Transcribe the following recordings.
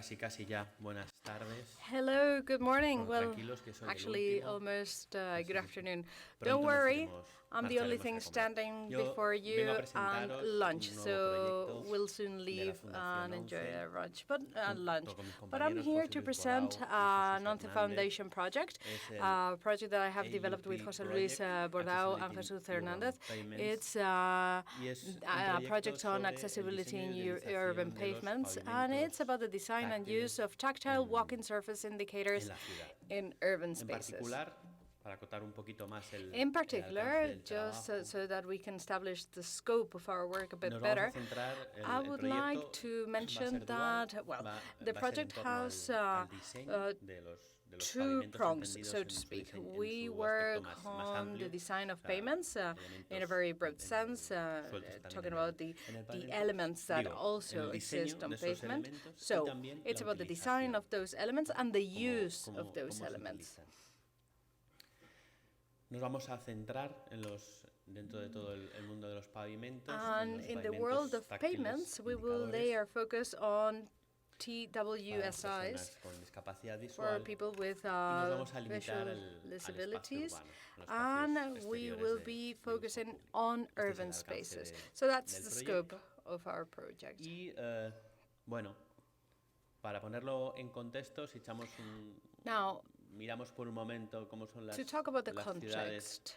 Casi ya, buenas tardes. Hello, good morning. Bueno, Well, tranquilos, que soy el actually, último. almost good afternoon. Pronto Don't nos worry, iremos, I'm the only marcharemos thing a comer. standing Yo before vengo a you and presentaros lunch, un nuevo so proyecto we'll soon de la leave Fundación and enjoy 11, a lunch, but lunch. con mis But I'm compañeros here José to Luis present Borau y an Jesús ONCE Hernández. Foundation project, Es el a project that I have developed with AUP José Luis project, Borau and Accessibility Jesús and Urban Hernández. Pavements, It's y es un a proyecto project on sobre el accessibility diseño in y utilización urban de los pavements, and it's about the design and use of tactile walking surface indicators en la ciudad. in urban En spaces. particular, para acotar un poquito más el In alcance particular, del just trabajo, so that we can establish the scope of our work a bit nos vamos a better, centrar, I el would proyecto like to va a mention ser dual, that, well, va the a ser en project torno has al diseño de los two pavimentos prongs, entendidos so en to su speak. diseño, en We su work aspecto más on amplio, the design of o sea, payments in a elementos very broad sense, sueltos también talking en about en el the pavimento. elements that Digo, also el exist diseño on de esos pavement. elementos y So también it's la about the design utilización, of those elements and the cómo- use cómo- of those cómo se elements. utilizan. Nos vamos a centrar dentro de todo el mundo de los pavimentos. And los in the pavimentos world of táctiles, payments, we will lay indicadores, our focus on para TWSIs personas con discapacidad for visual, people with y nos vamos a limitar visual al espacio disabilities, urbano, a los and espacios we exteriores will de be uso focusing público. on Este es el urban alcance spaces. del So that's the proyecto. scope of our project. Y bueno, para ponerlo en contexto, si Now, miramos por un momento cómo son to talk about the las ciudades context,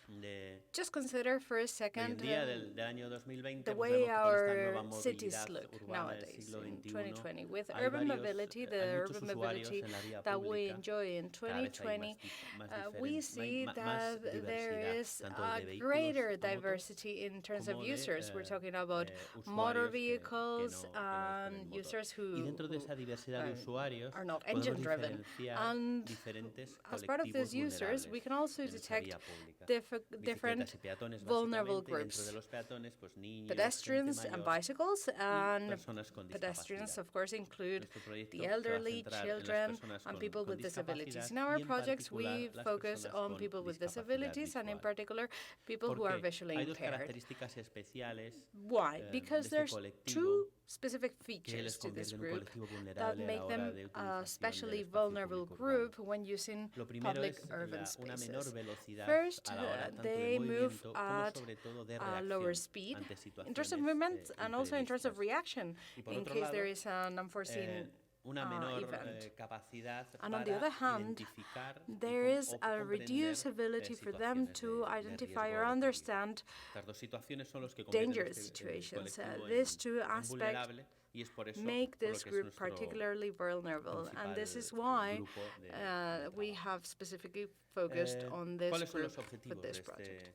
de just consider for a hoy en second día, del año 2020, the pues way vemos que con esta nueva our cities movilidad look urbana del nowadays siglo in XXI, 2020. With hay urban varios, mobility, hay the muchos urban usuarios mobility en la vía that we pública, enjoy in cada vez hay 2020, más we see más that there diversidad, is tanto a de vehículos greater a motos, diversity in terms of como de, users. We're talking about motor usuarios vehicles que no and tienen motor. users Y dentro de who esa diversidad de usuarios are not podemos engine-driven. diferenciar And diferentes as part of colectivos these users, we vulnerables can also en esa detect vía pública. different Bicicletas y peatones, vulnerable básicamente, y dentro groups. de los peatones, pues niños, Pedestrians gente and mayor, bicycles, and personas con pedestrians, discapacidad. of course, include Nuestro proyecto the se va a elderly, centrar en las children, personas and con- people con with disabilities. discapacidad In our y en projects, we particular las focus personas on con people with discapacidad disabilities, and in visual. particular, people who are Porque visually hay dos impaired. características especiales Why? de Because este there's colectivo two specific que features les to this convierte en un group colectivo that vulnerable a make la hora them de a utilización del especially espacio vulnerable público group urbano. when using Lo primero public es urban una menor spaces. velocidad First, a la hora tanto de they move movimiento como at sobre todo de a lower reacción speed ante in terms of situaciones movement and also in terms of imprevistas. reaction Y por in otro case lado, there is an unforeseen una menor event. capacidad And on para the other hand, identificar there is o a comprender, reduced ability for them situaciones to de identify riesgo or o de understand peligro. Estas dos situaciones son los que convierten dangerous este, situations. colectivo These two en aspects vulnerable, y es por eso make por lo this que es group nuestro particularly vulnerable, and this is principal why grupo de we trabajo. have specifically focused on this ¿Cuáles son group los for objetivos this de project. este,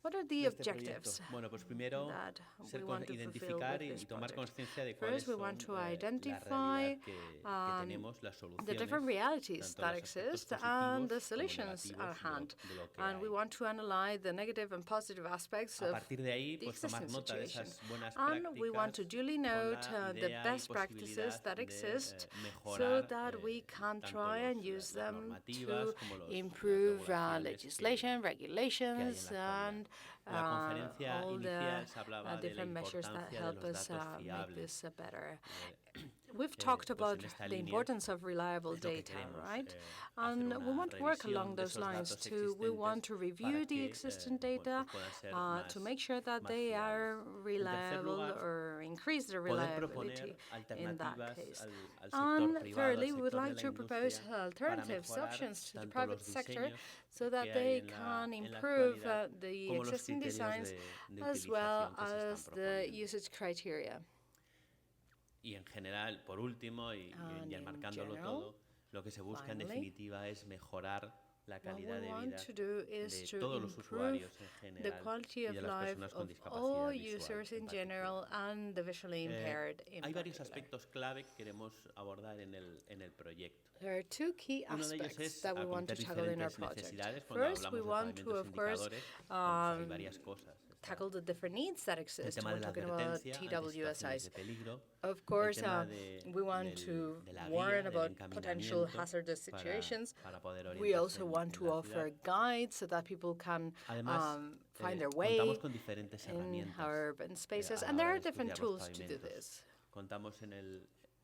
What are de the este objectives proyecto? Bueno, pues primero that ser we want to fulfill identificar with y this tomar project? conciencia de cuáles First, we son want to la identify realidad que tenemos, las the soluciones, different realities tanto that los aspectos exist and the positivos como solutions negativos at hand. de lo que And we hay. want to analyze the negative and positive aspects A of partir de ahí, the pues tomar existing nota de situation. esas buenas And we want to prácticas duly con note la the idea y best practices posibilidad that de exist so mejorar that we can tanto try and las use them normativas to como las improve regulaciones legislation, que hay regulations, en la and actualidad. En la conferencia all inicial the se hablaba de la different measures that importancia de help los us datos make fiables. this better. We've talked Pues about en esta the línea importance of reliable es lo que data, queremos, right? hacer And we una want to work revisión along de those esos lines datos too. We want existentes to para review the que, existing pues, data puedan ser to make sure that más they are fiables. En tercer reliable lugar, or increase the poder reliability proponer in that alternativas case. al sector And privado, thirdly, al we would sector de like la to propose industria, para alternatives, mejorar options to the tanto private los sector diseños so that que they hay en can la improve actualidad, the como los existing criterios designs de as well utilización que se as están the proponiendo. usage criteria. Y en general, por último, y And in enmarcándolo general, todo, lo que se busca en finally, definitiva es mejorar la what calidad we de want vida to do is de to todos los improve usuarios en the general quality y of de las life personas con of discapacidad all visual users en in particular. general and the visually impaired in Hay varios particular. aspectos clave que queremos abordar en el proyecto. There are two key Uno de ellos aspects es that we want to acometer tackle in our diferentes project. necesidades. Cuando First, we hablamos de want to, pavimentos of course, indicadores, hay varias cosas. Está tackle the different needs that el exist tema when de la talking about advertencia ante situaciones de TWSIs. peligro, Of course, el tema we want to de la guía, warn del about potential encaminamiento hazardous situations. para poder We orientarse also want en to la offer ciudad. guides so that people can Además, find their way contamos con diferentes in herramientas our urban spaces, a la and there hora are de different estudiar los tools to do pavimentos. this. Contamos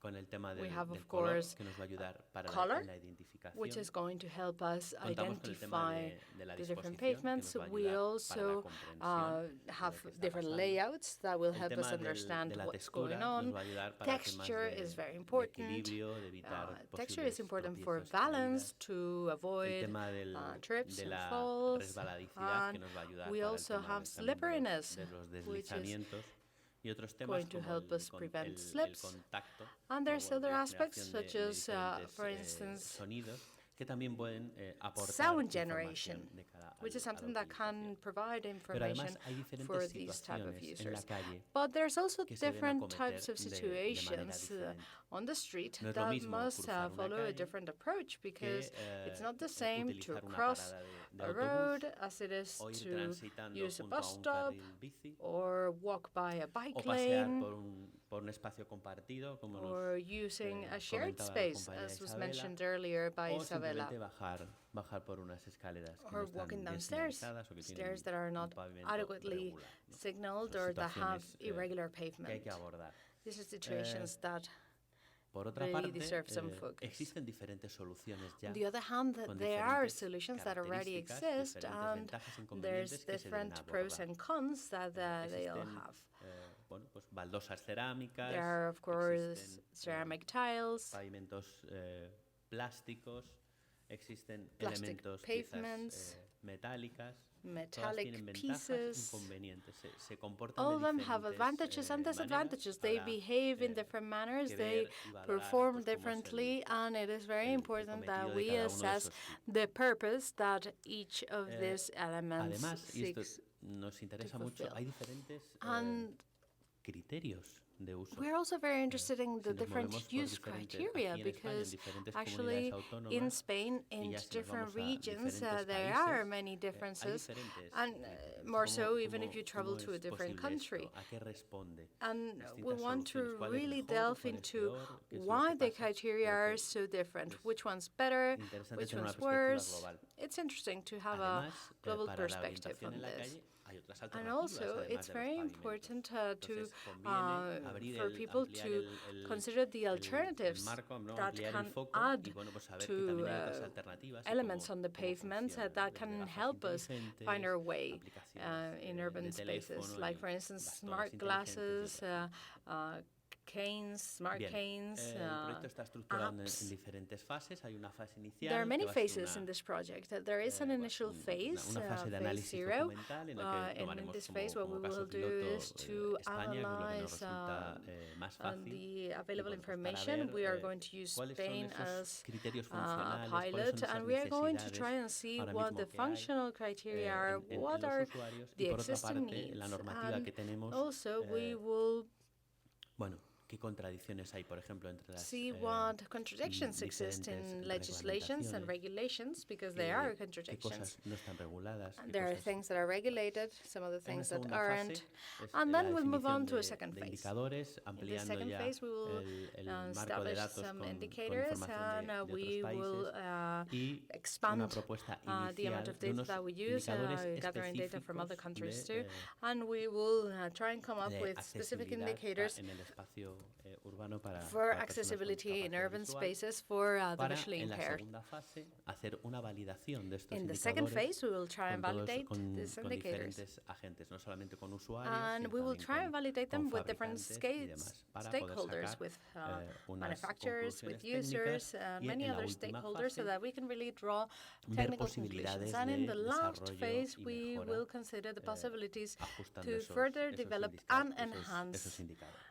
con el tema We del, have, del of color, course, que nos va a ayudar para color, en la identificación. which is going to help us Contamos con el tema identify de la the different disposición, que pavements. nos va a We ayudar para la also comprensión de have lo que está different pasando. layouts that will El help us tema understand de la what's going textura on. nos va a ayudar para temas Texture is very de important. equilibrio, de evitar Texture is posibles important for tropiezos, balance, caídas. to El avoid tema trips de and la falls. resbaladicidad, que And nos va a ayudar we para el also tema have también slipperiness, de los which is deslizamientos. Y otros temas going to como help us prevent el slips. contacto, And there's o other la aspects, generación such de as, diferentes for instance, sonidos que también pueden aportar sound información generation, de cara which is a la something that can utilización. provide Pero information además hay for diferentes these type of situaciones en la users. calle But there's also que se deben different acometer types of de manera situations diferente. on the street No es lo that mismo must cruzar una follow a calle different approach, because que it's not the same to utilizar una cross parada de a autobús road as it is o ir to transitando use a junto a bus un stop carril bici or walk by a o bike pasear lane por un espacio compartido, como or nos using a shared comentaba la space, compañera as was Isabela, mentioned earlier by o Isabella. simplemente bajar por unas escaleras que no Or están walking bien downstairs, señalizadas o que tienen stairs that are un not pavimento adequately regular, ¿no? signaled Son or that have situaciones irregular que hay pavement. que abordar. These are situations that Por otra really parte, deserve some focus. existen diferentes soluciones ya On the other hand, con there are diferentes solutions that already características, exist, diferentes and ventajas e there's inconvenientes que se deben different pros abordar. and cons that they all Existen have. bueno, pues baldosas cerámicas, There are, of course, existen ceramic tiles, pavimentos plásticos, existen plastic elementos pavements, piezas metálicas. Todas metallic tienen ventajas e pieces. inconvenientes. Se comportan All de of them have diferentes advantages and disadvantages. They habrá, behave in different manners, que they ver y valorar, perform pues, cómo es differently, and it is very el important that cometido de we cada uno de assess esos tipos. the purpose that each of these elements Además, y esto seeks. nos interesa mucho, fulfill. hay diferentes And criterios de uso. we're also very interested in the Si nos different movemos por use diferentes- criteria, aquí en España, en because diferentes actually comunidades autónomas, in Spain, in ya si nos different vamos a regions, diferentes there are países, many hay differences, diferentes and criterios. more so ¿Cómo- even if cómo- you travel cómo to a es different posible country. esto? ¿A qué responde? And we Distintas want to soluciones. ¿Cuál es really mejor? delve ¿Cuál es into peor? ¿Qué es lo why que the pasa? criteria Creo are que so different, es which one's better, interesante which tener una one's perspectiva worse. global. It's interesting to have Además, a global para la perspective orientación on en la this. calle hay otras And alternativas, also, además it's de los very pavimentos. important Entonces, conviene abrir for people ampliar to consider the el alternatives marco, ¿no? that Ampliar can el foco add y, bueno, pues saber que to también hay otras alternativas y elements cómo- on the cómo pavements funcionan, that desde can gafas help us inteligentes, find our way aplicaciones in de urban spaces, teléfono like, y for instance, bastones smart inteligentes y glasses, otras. canes, smart Bien, canes, el proyecto está estructurado en apps. diferentes fases. Hay una fase inicial. There are many que va a ser phases in una, this project. There is an initial phase, una fase de phase análisis 0, documental en la que and in tomaremos this como, phase what we como caso will do piloto is to España, que es lo que nos analyze resulta más fácil. the Y, available bueno, pues para information. ver, We are going to use cuáles son Spain esos as criterios a funcionales, cuáles pilot, son esas and we are going to necesidades try and see ahora what mismo the que hay, functional criteria are, en what los are usuarios, y the por otra existing parte, en la needs, normativa and que tenemos, also we will bueno, qué contradicciones hay, por ejemplo, entre las see what contradictions exist in diferentes legislations and reglamentaciones, regulations, because there are qué contradictions. cosas no están reguladas, qué There are cosas. things that are regulated, some other En una things that segunda aren't. fase es And la then we'll move on definición to a second de phase. indicadores, In this ampliando second ya phase, we will el marco de establish datos some con indicators, información and de otros we will países y una expand propuesta the amount inicial of de data unos that we use, indicadores gathering data from other countries específicos too. And we will try and come up de with specific accesibilidad indicators en el espacio urbano para for personas con accessibility in discapacidad urban visual, spaces for the para visually en la impaired. segunda fase hacer una validación de estos In the second indicadores phase, we will try and con todos- validate con- these con indicators. diferentes agentes, no solamente con usuarios, And sino we will también try and validate them con with different fabricantes y demás, para poder stakeholders, sacar, with unas manufacturers, with conclusiones users, técnicas and y many en la other última stakeholders, so fase that we can really draw ver technical posibilidades conclusions. And in de the last desarrollo phase, y we mejora, will consider the possibilities ajustando to esos- further esos develop indica- and esos- enhance esos indicadores.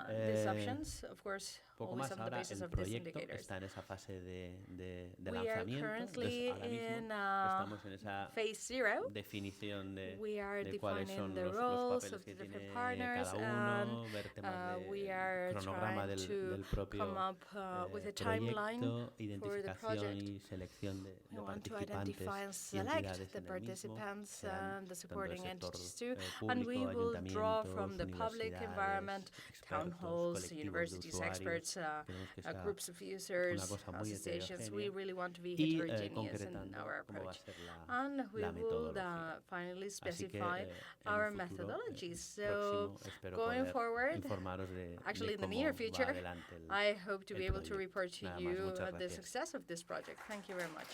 these options, of course, Poco always más, on the ahora basis el of these proyecto indicators. está en esa fase de We are lanzamiento. currently Entonces, ahora mismo in estamos en esa phase 0. definición We are de cuáles son defining the los roles papeles of que the different tiene partners, cada uno, ver temas and we de are cronograma trying to del propio come up with a timeline proyecto, for the identificación project. y selección de We want to participantes identify and y select entidades the en el mismo, participants sean and the tanto supporting el sector entities too, público, and we will draw ayuntamientos, from the public universidades, environment, town expertos, halls, colectivos de universities, usuarios. experts, Queremos que sea groups of users, una cosa muy associations. We heterogénea. really want to be Y heterogeneous in concretando our cómo va a approach. ser And we la will metodología. finally Así que specify en our un futuro methodologies. So próximo espero going poder forward, informaros de actually in the cómo near va future, adelante I hope to el be able to proyecto. report to Nada más, you muchas the gracias. success of this project. Thank you very much.